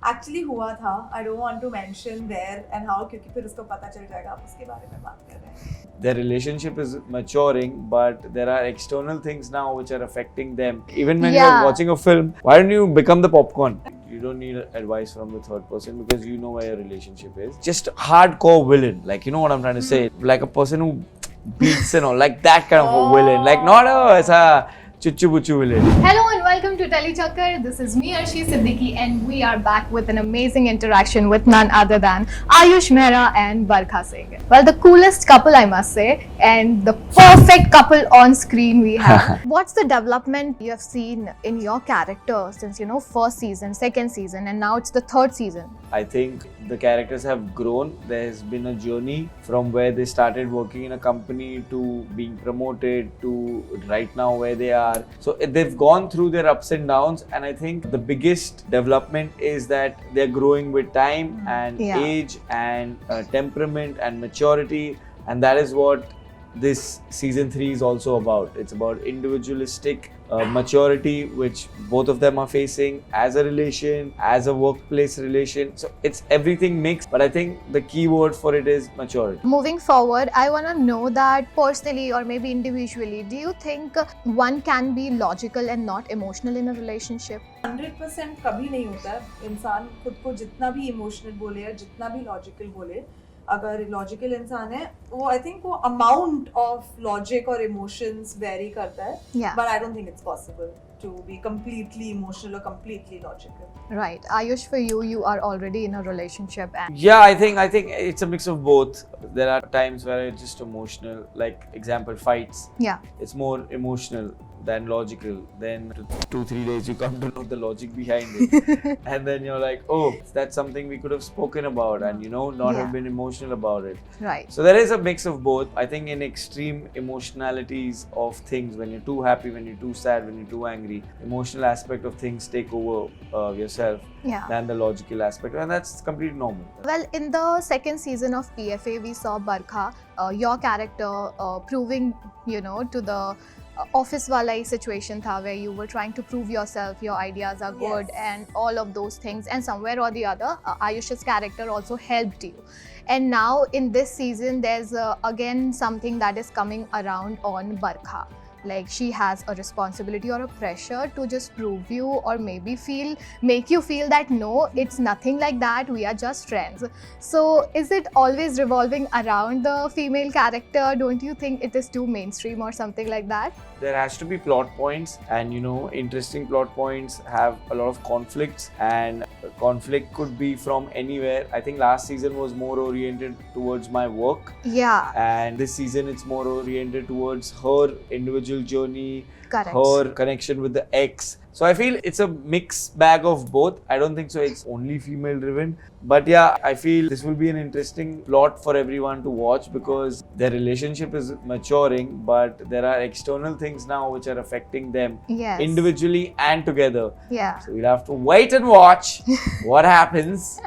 Actually हुआ था. I don't want to mention where and how क्योंकि फिर उसको पता चल जाएगा आप उसके बारे में बात कर रहे हैं. Their relationship is maturing, but there are external things now which are affecting them. Even when you're watching a film, why don't you become the popcorn? You don't need advice from the third person because you know where your relationship is. Just hardcore villain, like you know what I'm trying to say, like a person who beats and all, like that kind of a villain, like not a chuchu buchu villain. Hello and welcome to TellyChakkar. This is me, Arshi Siddiqui, and we are back with an amazing interaction with none other than Ayush Mehra and Barkha Singh. Well, the coolest couple, I must say, and the perfect couple on screen we have. What's the development you have seen in your character since, first season, second season, and now it's the third season? I think the characters have grown. There's been a journey from where they started working in a company to being promoted to right now where they are. So they've gone through their ups and downs, and I think the biggest development is that they're growing with time and age and temperament and maturity, and that is what this season 3 is also about. It's about individualistic maturity which both of them are facing as a relation, as a workplace relation. So it's everything mixed, but I think the key word for it is maturity. Moving forward, I want to know that personally or maybe individually, do you think one can be logical and not emotional in a relationship? 100% कभी नहीं होता है. इंसान खुद को जितना भी emotional बोले या जितना भी लॉजिकल बोले, अगर लॉजिकल इंसान है वो आई थिंक वो अमाउंट ऑफ लॉजिक और इमोशंस वेरी करता है, but I don't think it's possible to be completely emotional or completely logical. Right. Ayush, for you are already in a relationship. And yeah, I think it's a mix of both. There are times where it's just emotional, like example fights. Yeah. It's more emotional than logical. Then 2-3 days you come to know the logic behind it. And then you're like, oh, that's something we could have spoken about and not have been emotional about it. Right. So there is a mix of both. I think in extreme emotionalities of things, when you're too happy, when you're too sad, when you're too angry, emotional aspect of things take over yourself than the logical aspect, and that's completely normal. Well, in the second season of PFA, we saw Barkha, your character, proving, to the office wala situation tha where you were trying to prove yourself, your ideas are good and all of those things, and somewhere or the other Ayush's character also helped you. And now in this season there's again something that is coming around on Barkha, like she has a responsibility or a pressure to just prove you or maybe make you feel that no, it's nothing like that, we are just friends. So is it always revolving around the female character? Don't you think it is too mainstream or something like that? There has to be plot points, and interesting plot points have a lot of conflicts, and conflict could be from anywhere. I think last season was more oriented towards my work, and this season it's more oriented towards her individual journey. Correct. Her connection with the ex. So I feel it's a mixed bag of both. I don't think so it's only female driven, but yeah, I feel this will be an interesting plot for everyone to watch because their relationship is maturing, but there are external things now which are affecting them individually and together. So we'll have to wait and watch what happens.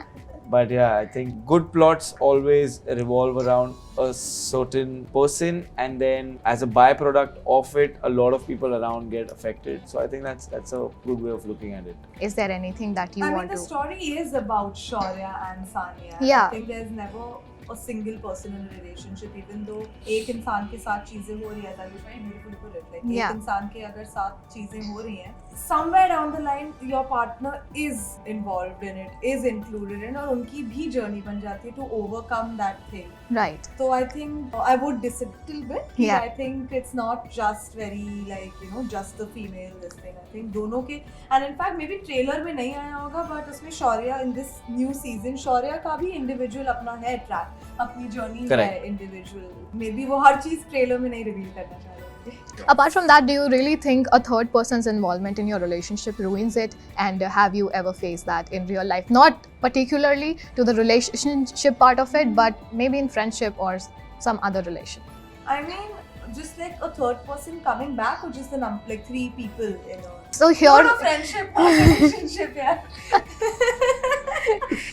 But yeah, I think good plots always revolve around a certain person, and then as a byproduct of it, a lot of people around get affected. So I think that's a good way of looking at it. Is there anything that you want to... I mean, the story is about Shaurya and Sania. I think there's never a single person in a relationship, even though एक इंसान के साथ चीजें हो रही है, that is very beautiful to put it. Like एक इंसान के अगर साथ चीजें हो रही हैं, somewhere down the line your partner is involved in it, is included in, और उनकी भी journey बन जाती है to overcome that thing. Right. So I think I would disagree a bit. I think it's not just very like just the female this thing. I think दोनों के, and in fact maybe trailer में नहीं आया होगा, but उसमें Shaurya in this new season, Shaurya का भी individual अपना है track, अपनी journey है individual. Maybe वो हर चीज trailer में नहीं reveal करना चाह रहे. Apart from that, do you really think a third person's involvement in your relationship ruins it? And have you ever faced that in real life? Not particularly to the relationship part of it, but maybe in friendship or some other relation. I mean, just like a third person coming back, or just like 3 people, So here... Not a friendship, not a relationship, yeah.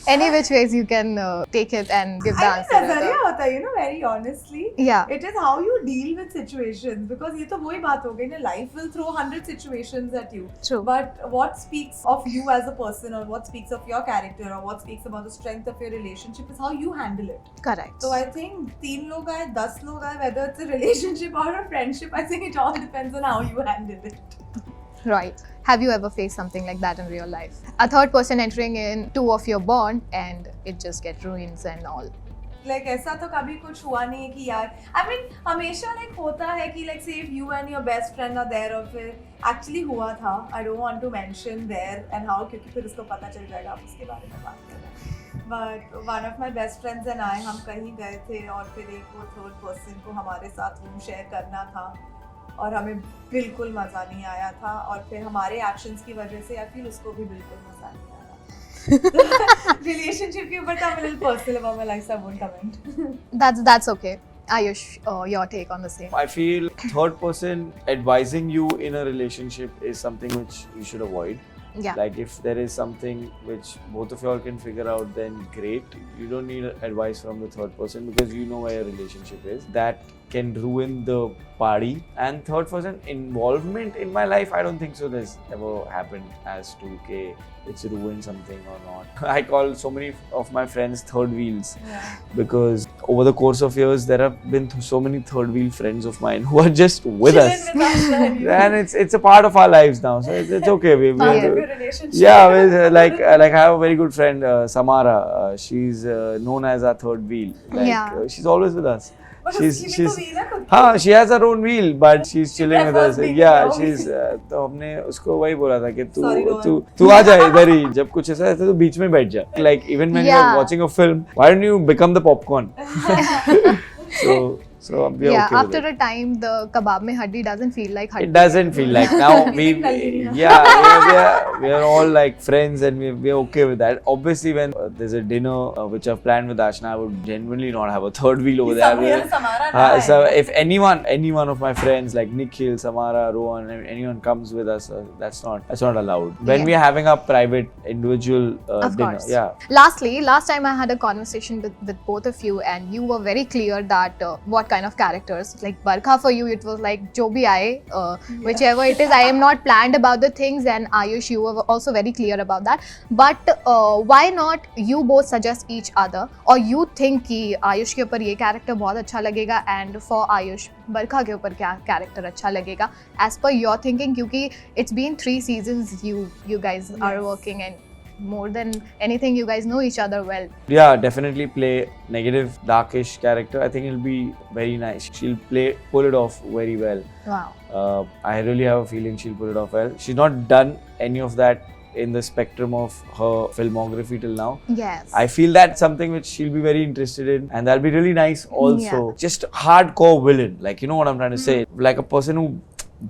any which ways you can take it and give the answer. नजरिया होता है, very honestly. Yeah. It is how you deal with situations, because ये तो वही बात हो गई ना, life will throw 100 situations at you. True. But what speaks of you as a person, or what speaks of your character, or what speaks about the strength of your relationship is how you handle it. Correct. So I think 3 लोग आए, 10 लोग आए, whether it's a relationship or a friendship, I think it all depends on how you handle it. Right. Have you ever faced something like that in real life? A third person entering in two of your bond and it just gets ruins and all. Like ऐसा तो कभी कुछ हुआ नहीं है कि यार, I mean हमेशा like होता है कि like say if you and your best friend are there, और फिर actually हुआ था, I don't want to mention where and how, क्योंकि फिर उसको पता चल जाएगा, आप उसके बारे में बात कर रहे हैं. But one of my best friends and I, हम कहीं गए थे और फिर एक वो third person को हमारे साथ रूम शेयर करना था और हमें बिल्कुल मज़ा नहीं आया था, और फिर हमारे एक्शंस की वजह से या फिर उसको भी बिल्कुल मज़ा नहीं आया. Relationship के ऊपर तो I'm a little personal about my life, so I won't comment. That's okay. Ayush, your take on the same. I feel third person advising you in a relationship is something which you should avoid. Yeah. Like if there is something which both of y'all can figure out, then great. You don't need advice from the third person because you know where your relationship is. That can ruin the party. And third person involvement in my life, I don't think so there's ever happened as to okay, it's ruined something or not. I call so many of my friends third wheels. Yeah. Because over the course of years there have been so many third wheel friends of mine who are just with us. And it's a part of our lives now, so it's okay. Like I have a very good friend, Samara. She's known as our third wheel. She's always with us. She has her own wheel, but she's chilling with us. Yeah, she's तो हमने उसको वही बोला था कि तू आ जा इधर ही, जब कुछ ऐसा रहता है तो बीच में बैठ जा. Like even when you're watching a film, why don't you become the popcorn? So we are okay after with it. a time the kebab mein haddi doesn't feel like haddi. It doesn't feel like now we are all like friends and we are okay with that. Obviously when there's a dinner which I've planned with Ashna, I would genuinely not have a third wheel over there. So if anyone of my friends like Nikhil, Samara, Rohan, anyone comes with us, that's not allowed. When we are having a private individual of dinner. Course. Yeah. Last time I had a conversation with both of you and you were very clear that what kind of characters, like Barkha for you it was like jo bhi aaye, whichever it is, I am not planned about the things, and Ayush you were also very clear about that. But why not you both suggest each other, or you think कि Ayush के ऊपर ये character बहुत अच्छा लगेगा and for Ayush Barkha के ऊपर क्या character अच्छा लगेगा as per your thinking, क्योंकि it's been 3 seasons you guys are working and more than anything you guys know each other well. Yeah, definitely play negative darkish character. I think it'll be very nice. She'll pull it off very well. Wow. I really have a feeling she'll pull it off well. She's not done any of that in the spectrum of her filmography till now. Yes. I feel that's something which she'll be very interested in, and that'll be really nice also. Yeah. Just hardcore villain, like you know what I'm trying to say, like a person who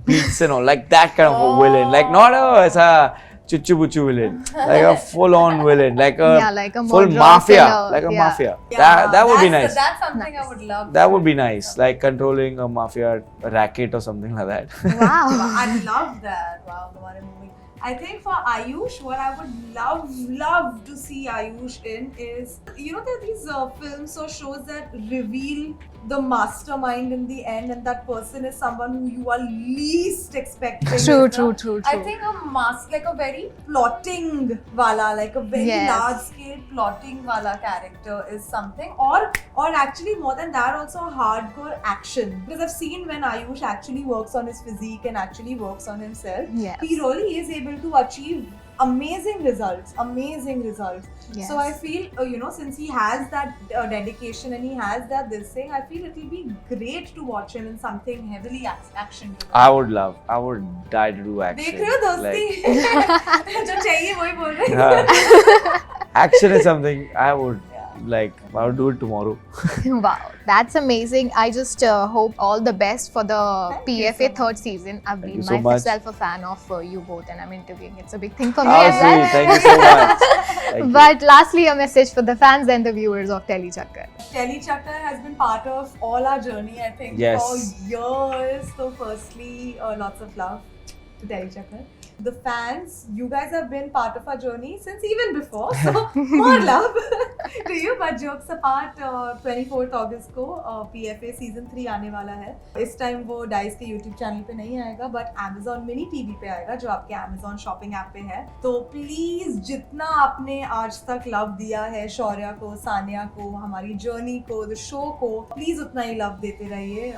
beats and all, like that kind of a villain, like not a chuchu buchu villain, like a full-on villain, like a full mafia, like a mafia. That would be nice. That's something I would love. That would be nice, like controlling a mafia racket or something like that. Wow. I love that. Wow, the movie. I think for Ayush, what I would love to see Ayush in is, you know, there are these films or shows that reveal the mastermind in the end, and that person is someone who you are least expecting. True. I think like a very plotting wala, like a very large scale plotting wala character is something, or actually more than that also hardcore action. Because I've seen when Ayush actually works on his physique and actually works on himself, he really is able to achieve amazing results. Yes. So I feel since he has that dedication and he has that this thing, I feel it will be great to watch him in something heavily action. I would die to do action. देख रहे हो दोस्ती जो चाहिए वही बोल रहे हैं. Action is something I would do it tomorrow. Wow, that's amazing. I just hope all the best for the PFA third season. I've been myself a fan of you both, and I'm interviewing. It's a big thing for me as well. Thank you so much. But lastly, a message for the fans and the viewers of TellyChakkar. TellyChakkar has been part of all our journey, I think, for years. So firstly, lots of love to TellyChakkar. The fans, you guys have been part of our journey since even before, so more love to you. But jokes apart, 24th August को PFA season 3 आने वाला है. इस time वो dice के YouTube channel पे नहीं आएगा, but Amazon Mini TV पे आएगा, जो आपके Amazon शॉपिंग ऐप पे है. तो प्लीज जितना आपने आज तक लव दिया है शौर्या को, सानिया को, हमारी जर्नी को, द शो को, प्लीज उतना ही लव देते रहिए.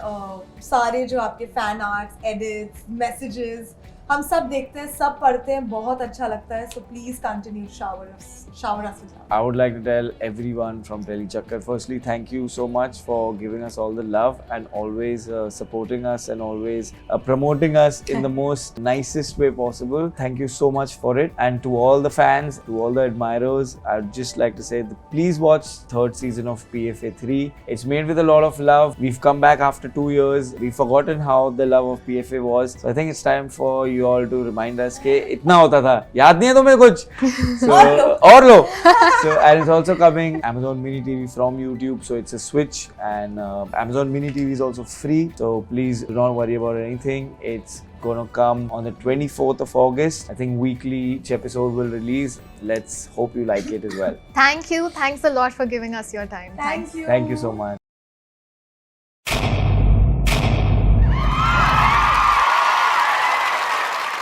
सारे जो आपके फैन आर्ट्स, एडिट्स, मैसेजेस हम सब देखते हैं, सब पढ़ते हैं, बहुत अच्छा लगता है. So please continue shower us with love. I would like to tell everyone from TellyChakkar, firstly, thank you so much for giving us all the love and always supporting us and always promoting us in the most nicest way possible. Thank you so much for it. And to all the fans, to all the admirers, I'd just like to say please watch third season of PFA 3. It's made with a lot of love. We've come back after 2 years. We've forgotten how the love of PFA was. So I think it's time for you all to remind us कि इतना होता था, याद नहीं है तुम्हें कुछ? So, और लो. So and it's also coming Amazon Mini TV from YouTube, so it's a switch, and Amazon Mini TV is also free, so please do not worry about anything. It's gonna come on the 24th of August. I think weekly each episode will release. Let's hope you like it as well. Thank you. Thanks a lot for giving us your time. Thank you. Thank you so much.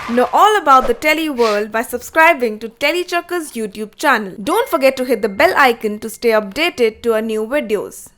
Know all about the Telly world by subscribing to TellyChakkar's YouTube channel. Don't forget to hit the bell icon to stay updated to our new videos.